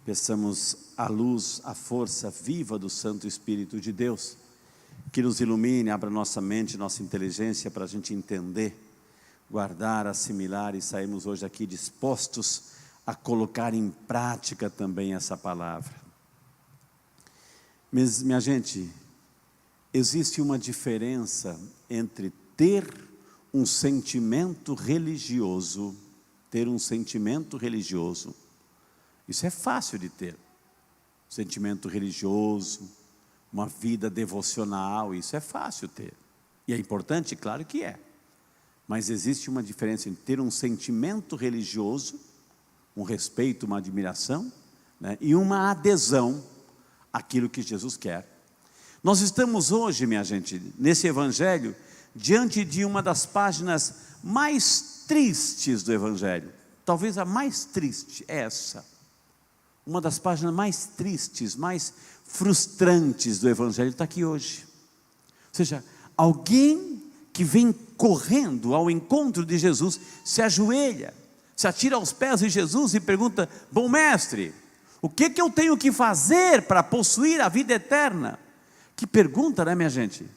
Peçamos a luz, a força viva do Santo Espírito de Deus, que nos ilumine, abra nossa mente, nossa inteligência para a gente entender, guardar, assimilar e sairmos hoje aqui dispostos a colocar em prática também essa palavra. Mas, minha gente, existe uma diferença entre ter um sentimento religioso, isso é fácil de ter, sentimento religioso, uma vida devocional, isso é fácil ter, e é importante, claro que é, mas existe uma diferença entre ter um sentimento religioso, um respeito, uma admiração, né, e uma adesão àquilo que Jesus quer. Nós estamos hoje, minha gente, nesse Evangelho, diante de uma das páginas mais tristes do Evangelho, talvez a mais triste é essa, uma das páginas mais tristes, mais frustrantes do Evangelho está aqui hoje. Ou seja, alguém que vem correndo ao encontro de Jesus, se ajoelha, se atira aos pés de Jesus e pergunta: bom mestre, o que eu tenho que fazer para possuir a vida eterna? Que pergunta, né, minha gente?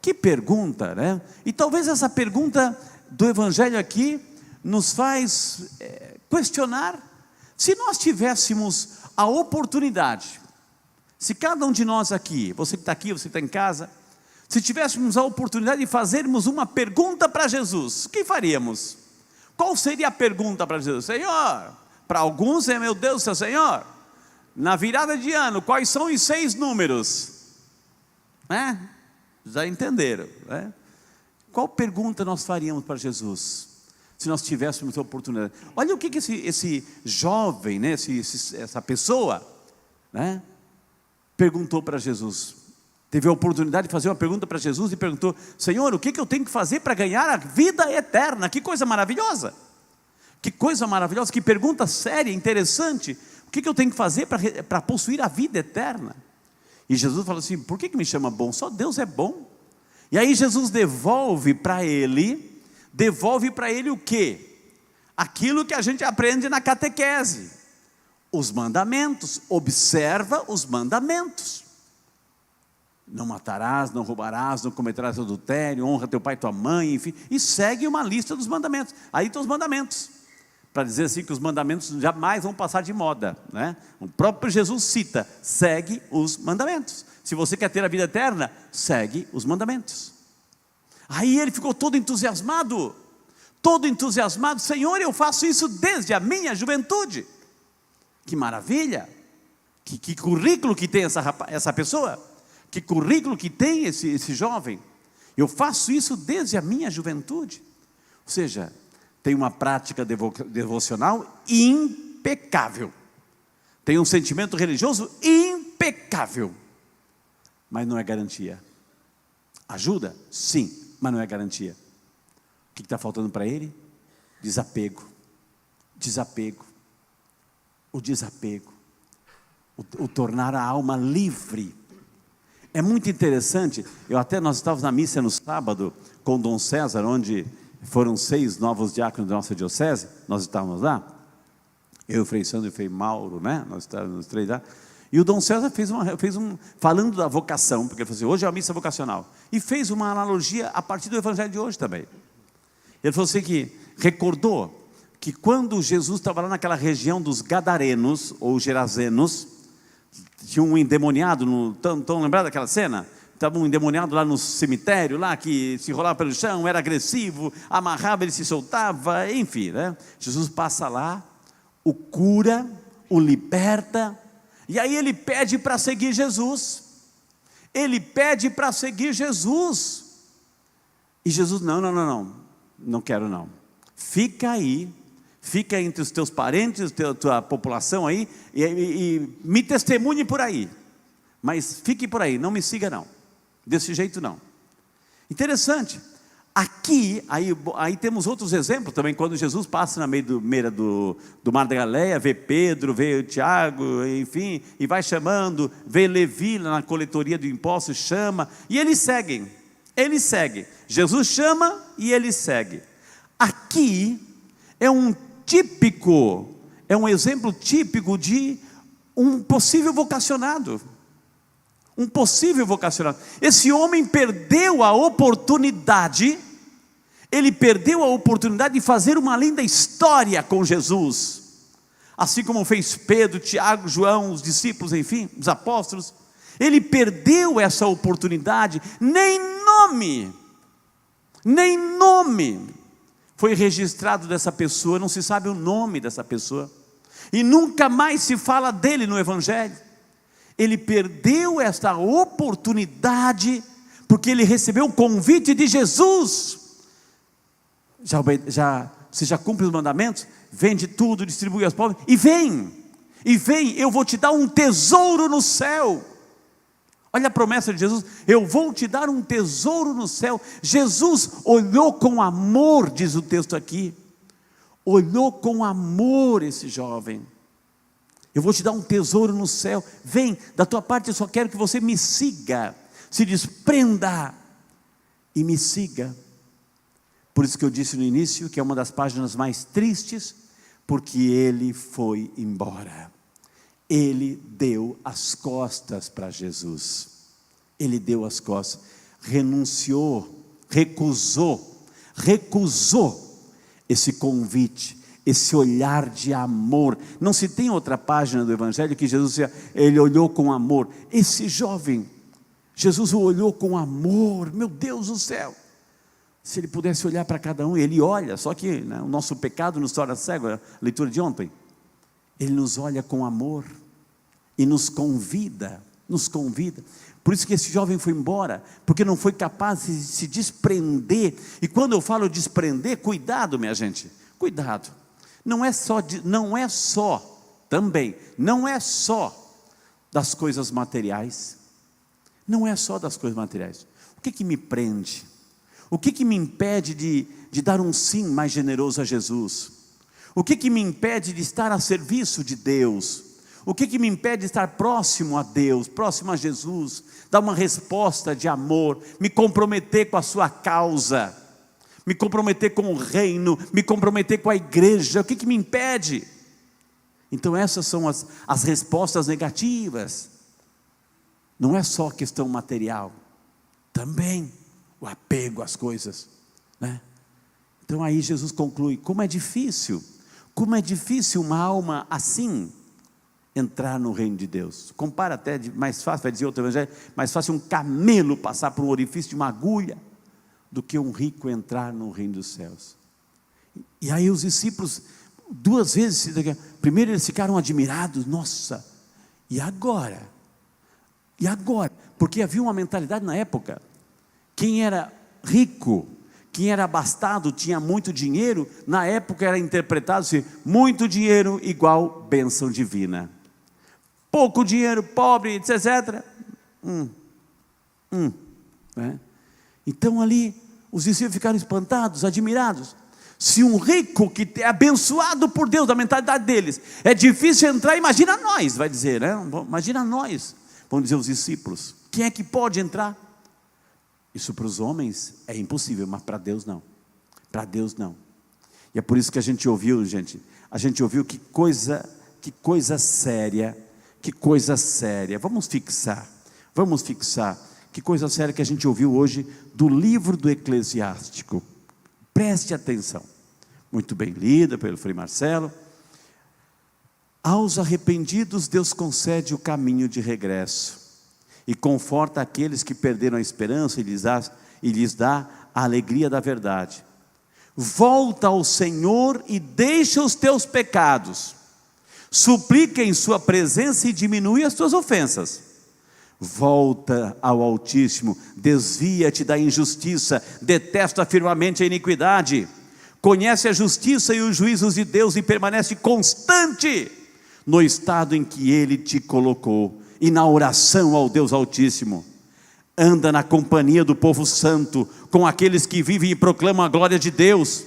Que pergunta, né? E talvez essa pergunta do Evangelho aqui nos faz questionar. Se nós tivéssemos a oportunidade, se cada um de nós aqui, você que está aqui, você que está em casa, se tivéssemos a oportunidade de fazermos uma pergunta para Jesus, o que faríamos? Qual seria a pergunta para Jesus? Senhor, para alguns é: meu Deus, seu Senhor, na virada de ano, quais são os 6 números? Já entenderam, né? Qual pergunta nós faríamos para Jesus, se nós tivéssemos a oportunidade? Olha o que esse jovem, né, essa pessoa, né, perguntou para Jesus. Teve a oportunidade de fazer uma pergunta para Jesus e perguntou: Senhor, o que eu tenho que fazer para ganhar a vida eterna? Que coisa maravilhosa! Que coisa maravilhosa, que pergunta séria, interessante. O que eu tenho que fazer para possuir a vida eterna? E Jesus falou assim: por que me chama bom? Só Deus é bom. E aí Jesus devolve para ele o quê? Aquilo que a gente aprende na catequese, os mandamentos. Observa os mandamentos: não matarás, não roubarás, não cometerás adultério, honra teu pai e tua mãe, enfim, e segue uma lista dos mandamentos. Aí estão os mandamentos, para dizer assim que os mandamentos jamais vão passar de moda, né? O próprio Jesus cita: segue os mandamentos. Se você quer ter a vida eterna, segue os mandamentos. Aí ele ficou todo entusiasmado, Senhor, eu faço isso desde a minha juventude. Que maravilha, que currículo que tem essa pessoa, que currículo que tem esse jovem. Eu faço isso desde a minha juventude. Ou seja, tem uma prática devocional impecável, tem um sentimento religioso impecável, mas não é garantia. Ajuda? Sim, mas não é garantia. O que está faltando para ele? Desapego. O tornar a alma livre. É muito interessante. Nós estávamos na missa no sábado com Dom César, onde foram 6 novos diáconos da nossa diocese. Nós estávamos lá, eu, o Frei Sandro e o Frei Mauro, né? Nós estávamos os 3 lá. E o Dom César falando da vocação, porque ele falou assim: hoje é uma missa vocacional, e fez uma analogia a partir do Evangelho de hoje também. Ele falou assim, que recordou que quando Jesus estava lá naquela região dos Gadarenos ou Gerazenos, tinha um endemoniado, estão lembrados daquela cena? Estava um endemoniado lá no cemitério, lá que se enrolava pelo chão, era agressivo, amarrava, ele se soltava, enfim, né? Jesus passa lá, o cura, o liberta, e aí ele pede para seguir Jesus. E Jesus: não quero não. Fica aí, fica entre os teus parentes, tua população aí, e me testemunhe por aí, mas fique por aí, não me siga não, desse jeito não. Interessante. Aqui, aí temos outros exemplos também, quando Jesus passa na beira do Mar da Galileia, vê Pedro, vê Tiago, enfim, e vai chamando, vê Levi na coletoria de impostos, chama, e eles seguem. Jesus chama e ele segue. Aqui é um exemplo típico de um possível vocacionado. Um possível vocacionado. Esse homem perdeu a oportunidade, ele perdeu a oportunidade de fazer uma linda história com Jesus. Assim como fez Pedro, Tiago, João, os discípulos, enfim, os apóstolos. Ele perdeu essa oportunidade, nem nome foi registrado dessa pessoa, não se sabe o nome dessa pessoa, e nunca mais se fala dele no Evangelho. Ele perdeu esta oportunidade, porque ele recebeu o convite de Jesus. Você já cumpre os mandamentos? Vende tudo, distribui aos pobres, e vem, eu vou te dar um tesouro no céu. Olha a promessa de Jesus: eu vou te dar um tesouro no céu. Jesus olhou com amor, diz o texto aqui, olhou com amor esse jovem. Eu vou te dar um tesouro no céu, vem, da tua parte eu só quero que você me siga, se desprenda e me siga. Por isso que eu disse no início que é uma das páginas mais tristes, porque ele foi embora. Ele deu as costas para Jesus. Ele deu as costas, renunciou, recusou esse convite, esse olhar de amor. Não se tem outra página do Evangelho que Jesus, ele olhou com amor. Esse jovem, Jesus o olhou com amor. Meu Deus do céu, se ele pudesse olhar para cada um, ele olha, só que né, o nosso pecado nos torna cego, a leitura de ontem. Ele nos olha com amor e nos convida. Por isso que esse jovem foi embora, porque não foi capaz de se desprender. E quando eu falo desprender, cuidado, minha gente, cuidado. Não é só das coisas materiais. Não é só das coisas materiais. O que me prende? O que me impede de dar um sim mais generoso a Jesus? O que me impede de estar a serviço de Deus? O que me impede de estar próximo a Deus, próximo a Jesus, dar uma resposta de amor, me comprometer com a sua causa, me comprometer com o reino, me comprometer com a igreja? O que me impede? Então essas são as respostas negativas. Não é só questão material, também o apego às coisas, né? Então aí Jesus conclui: como é difícil uma alma assim entrar no reino de Deus. Compara até, mais fácil, vai dizer outro evangelho, mais fácil um camelo passar por um orifício de uma agulha, do que um rico entrar no reino dos céus. E aí os discípulos, duas vezes, primeiro eles ficaram admirados, nossa, e agora? Porque havia uma mentalidade na época, quem era rico, quem era abastado, tinha muito dinheiro, na época era interpretado assim: muito dinheiro igual bênção divina, pouco dinheiro, pobre, etc. Né? Então ali, os discípulos ficaram espantados, admirados. Se um rico que é abençoado por Deus, da mentalidade deles, é difícil entrar, imagina nós, vai dizer, né? Imagina nós, vão dizer os discípulos, quem é que pode entrar? Isso para os homens é impossível, mas para Deus não. Para Deus não. E é por isso que a gente ouviu, que coisa séria. Vamos fixar. Que coisa séria que a gente ouviu hoje do livro do Eclesiástico. Preste atenção. Muito bem lida pelo Frei Marcelo. Aos arrependidos Deus concede o caminho de regresso e conforta aqueles que perderam a esperança e lhes dá a alegria da verdade. Volta ao Senhor e deixa os teus pecados, suplica em sua presença e diminui as tuas ofensas. Volta ao Altíssimo, desvia-te da injustiça, detesta firmemente a iniquidade, conhece a justiça e os juízos de Deus e permanece constante no estado em que Ele te colocou, e na oração ao Deus Altíssimo. Anda na companhia do povo santo, com aqueles que vivem e proclamam a glória de Deus.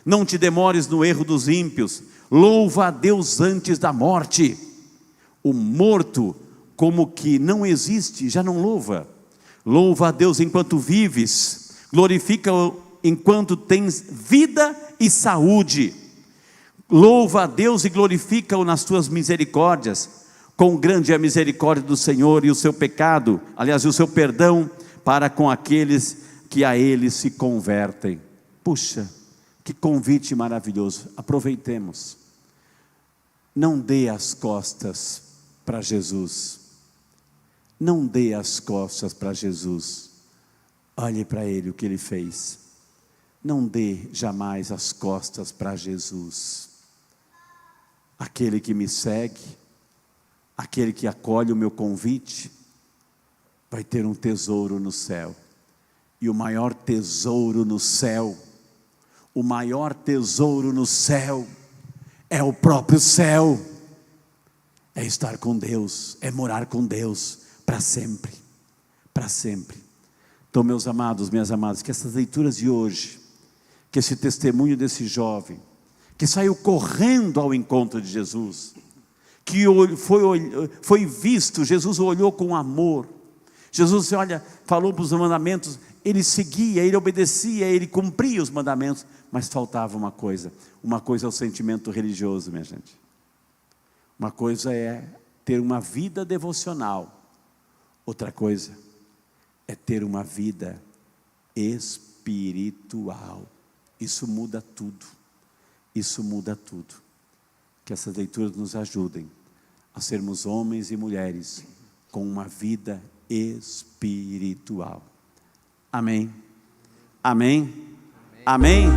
Não te demores no erro dos ímpios, louva a Deus antes da morte. O morto, como que não existe, já não louva. Louva a Deus enquanto vives, glorifica-o enquanto tens vida e saúde. Louva a Deus e glorifica-o nas tuas misericórdias. Quão grande é a misericórdia do Senhor e o seu pecado, aliás, e o seu perdão para com aqueles que a Ele se convertem. Puxa, que convite maravilhoso, aproveitemos. Não dê as costas para Jesus, não dê as costas para Jesus, olhe para Ele o que Ele fez. Não dê jamais as costas para Jesus. Aquele que me segue, aquele que acolhe o meu convite, vai ter um tesouro no céu. E o maior tesouro no céu, o maior tesouro no céu, é o próprio céu. É estar com Deus, é morar com Deus, para sempre, para sempre. Então, meus amados, minhas amadas, que essas leituras de hoje, que esse testemunho desse jovem, que saiu correndo ao encontro de Jesus, que foi visto, Jesus o olhou com amor, Jesus, olha, falou para os mandamentos, ele seguia, ele obedecia, ele cumpria os mandamentos, mas faltava uma coisa é o sentimento religioso, minha gente. Uma coisa é ter uma vida devocional, outra coisa é ter uma vida espiritual. Isso muda tudo, isso muda tudo. Que essas leituras nos ajudem a sermos homens e mulheres com uma vida espiritual. Amém? Amém? Amém?